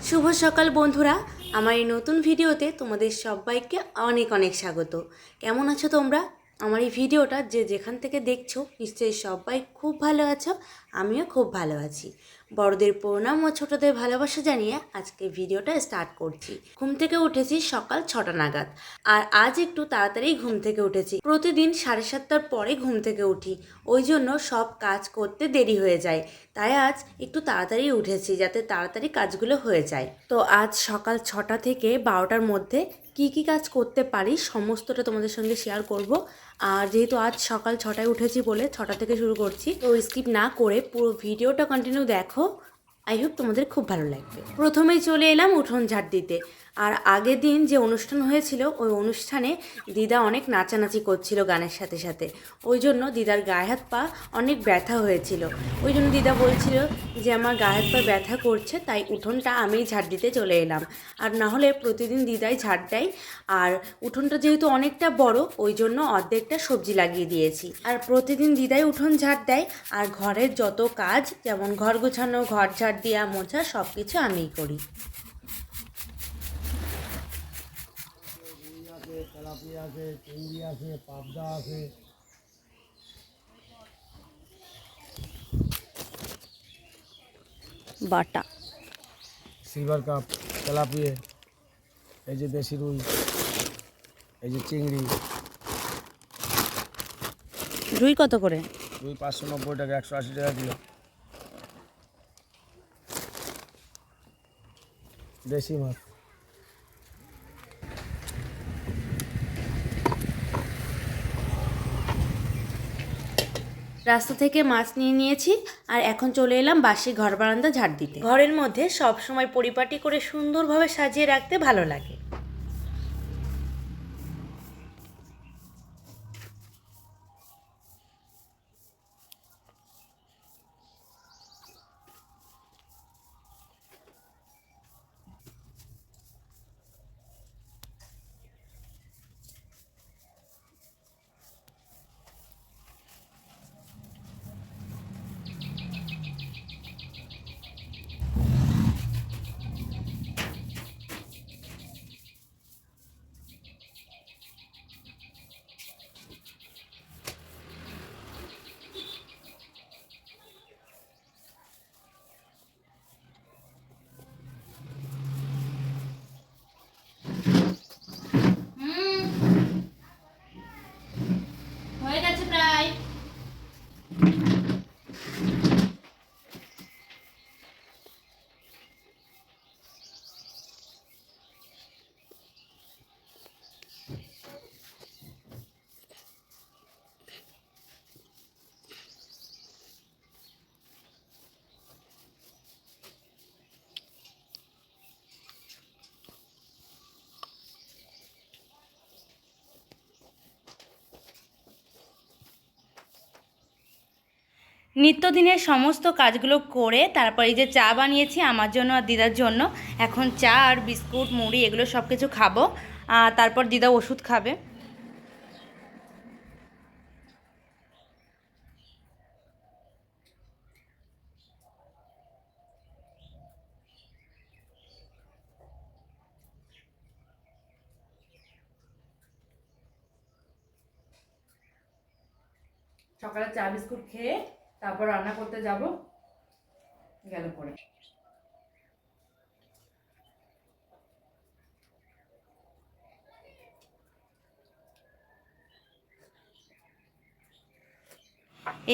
শুভ সকাল বন্ধুরা, আমার এই নতুন ভিডিওতে তোমাদের সবাইকে অনেক অনেক স্বাগত। কেমন আছো তোমরা? আমার এই ভিডিওটা যে যেখান থেকে দেখছো নিশ্চয়ই সবাই খুব ভালো আছো, আমিও খুব ভালো আছি। বড়দের প্রণাম ও ছোটদের ভালোবাসা জানিয়ে আজকে ভিডিওটা স্টার্ট করছি। ঘুম থেকে উঠেছি সকাল 6টা নাগাদ, আর আজ একটু তাড়াতাড়ি ঘুম থেকে উঠেছি। প্রতিদিন 7:30টার পরে ঘুম থেকে উঠি, ওই জন্য সব কাজ করতে দেরি হয়ে যায়। তাই আজ একটু তাড়াতাড়ি উঠেছি যাতে তাড়াতাড়ি কাজগুলো হয়ে যায়। তো আজ সকাল 6টা থেকে 12টার মধ্যে কি কি কাজ করতে পারি সমস্তটা তোমাদের সঙ্গে শেয়ার করব। আর যেহেতু আজ সকাল 6টায় উঠেছি বলে 6টা থেকে শুরু করছি, তো স্কিপ না করে পুরো ভিডিওটা কন্টিনিউ দেখো। আই হোপ তোমাদের খুব ভালো লাগবে। প্রথমেই চলে এলাম উঠোন ঝাড় দিতে। আর আগের দিন যে অনুষ্ঠান হয়েছিল ওই অনুষ্ঠানে দিদা অনেক নাচানাচি করছিল গানের সাথে সাথে, ওই জন্য দিদার গায়ে হাত পা অনেক ব্যথা হয়েছিল। ওই জন্য দিদা বলছিল যে আমার গায়ে হাত পা ব্যথা করছে, তাই উঠোনটা আমিই ঝাড় দিতে চলে এলাম। আর না হলে প্রতিদিন দিদাই ঝাড় দেয়। আর উঠোনটা যেহেতু অনেকটা বড়, ওই জন্য অর্ধেকটা সবজি লাগিয়ে দিয়েছি। আর প্রতিদিন দিদাই উঠোন ঝাড় দেয়, আর ঘরের যত কাজ যেমন ঘর গোছানো, ঘর ঝাড় দেওয়া, মোছা সব কিছু আমিই করি। তেলাপিয়া আছে, চিংড়ি আছে, পাবদা আছে। বাটা সিলভার কাপ, তেলাপিয়া, এই যে দেশি রুই, এই যে চিংড়ি। রুই কত করে? রুই 590 টাকা, 180 টাকা কিলো। দেশি মাছ। রাস্তা থেকে মাছ নিয়ে নিয়েছি, আর এখন চলে এলাম বাসি ঘর বারান্দা ঝাড় দিতে। ঘরের মধ্যে সব সময় পরিপাটি করে সুন্দরভাবে সাজিয়ে রাখতে ভালো লাগে। হয়ে গেছে প্রায়। নিত্যদিনের সমস্ত কাজগুলো করে তারপর এই যে চা বানিয়েছি আমার জন্য আর দিদার জন্য। এখন চা আর বিস্কুট, মুড়ি এগুলো সব কিছু খাবো, তারপর দিদা ওষুধ খাবে। সকালে চা বিস্কুট খেয়ে তারপর রান্না করতে যাব গেল পরে।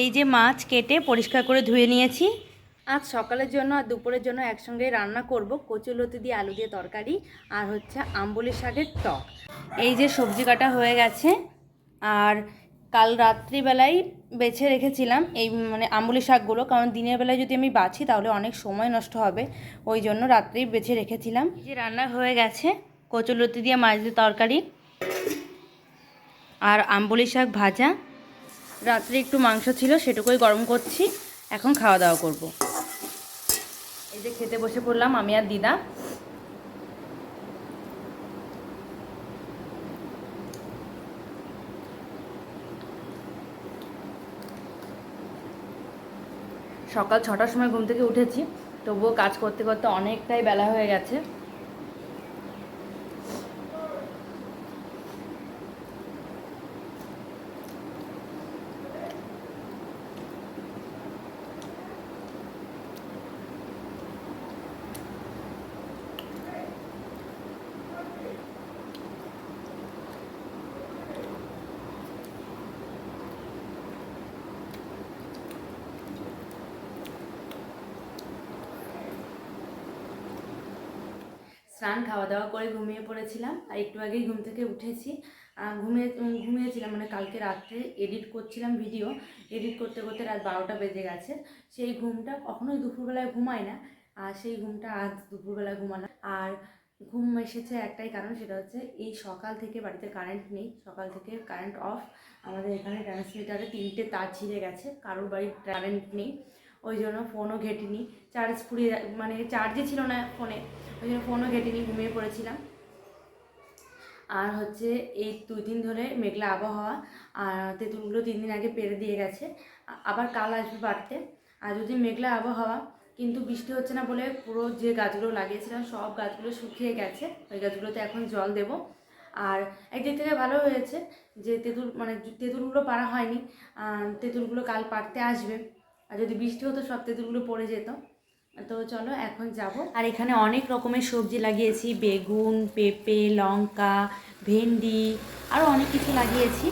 এই যে মাছ কেটে পরিষ্কার করে ধুয়ে নিয়েছি। আজ সকালের জন্য আর দুপুরের জন্য একসঙ্গে রান্না করব কচুলতি দিয়ে আলু দিয়ে তরকারি, আর হচ্ছে আম্বলি শাকের টক। এই যে সবজি কাটা হয়ে গেছে, আর কাল রাত্রিবেলায় বেছে রেখেছিলাম এই আম্বলি শাকগুলো, কারণ দিনের বেলায় যদি আমি বাছি তাহলে অনেক সময় নষ্ট হবে, ওই জন্য রাত্রেই বেছে রেখেছিলাম। এই যে রান্না হয়ে গেছে কচুলতি দিয়ে মাছ দিয়ে তরকারি আর আম্বলি শাক ভাজা। রাত্রে একটু মাংস ছিল সেটুকুই গরম করছি, এখন খাওয়া দাওয়া করব। এই যে খেতে বসে পড়লাম আমি আর দিদা। সকাল 6টার সময় ঘুম থেকে উঠেছি, তবুও কাজ করতে করতে অনেকটাই বেলা হয়ে গেছে। স্নান খাওয়া দাওয়া করে ঘুমিয়ে পড়েছিলাম, আর একটু আগেই ঘুম থেকে উঠেছি। ঘুমিয়েছিলাম, মানে কালকে রাত্রে এডিট করছিলাম ভিডিও, এডিট করতে করতে রাত 12টা বেজে গেছে। সেই ঘুমটা কখনোই দুপুরবেলায় ঘুমায় না, আর সেই ঘুমটা আজ দুপুরবেলায় ঘুমালাম। আর ঘুম এসেছে একটাই কারণ, সেটা হচ্ছে এই সকাল থেকে বাড়িতে কারেন্ট নেই, সকাল থেকে কারেন্ট অফ। আমাদের এখানে ট্রান্সমিটারে 3টে তার ছিঁড়ে গেছে, কারোর বাড়ির কারেন্ট নেই, ওই জন্য ফোনও ঘেটিনি, চার্জ ফুরিয়ে মানে চার্জে ছিল না ফোনে, ওই জন্য ফোনও ঘেটিনি, ঘুমিয়ে পড়েছিলাম। আর হচ্ছে এই 2 দিন ধরে মেঘলা আবহাওয়া, আর তেঁতুলগুলো 3 দিন আগে পেরে দিয়ে গেছে, আবার কাল আসবে বাড়তে। আর যদি মেঘলা আবহাওয়া, কিন্তু বৃষ্টি হচ্ছে না বলে পুরো যে গাছগুলো লাগিয়েছিলাম সব গাছগুলো শুকিয়ে গেছে, ওই গাছগুলোতে এখন জল দেব। আর একদিক থেকে ভালো হয়েছে যে তেঁতুলগুলো পাড়া হয়নি, তেঁতুলগুলো কাল পাড়তে আসবে। আর যদি বৃষ্টি হতো সব তেঁতুলগুলো পড়ে যেত। তো চলো এখন যাব। আর এখানে অনেক রকমের সবজি লাগিয়েছি, বেগুন, পেঁপে, লঙ্কা, ভেন্ডি, আরও অনেক কিছু লাগিয়েছি।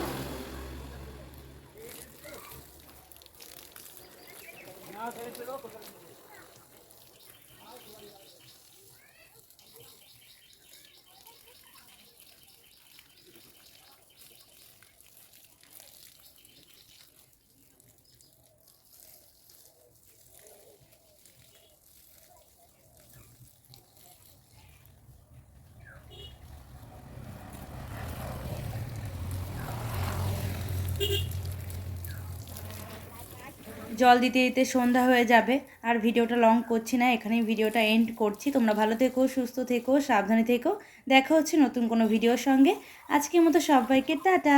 জল দিতে দিতে সন্ধ্যা হয়ে যাবে, আর ভিডিওটা লং করছি না, এখানেই ভিডিওটা এন্ড করছি। তোমরা ভালো থেকো, সুস্থ থেকো, সাবধানে থেকো। দেখা হচ্ছে নতুন কোনো ভিডিওর সঙ্গে। আজকের মতো সবাইকে টাটা।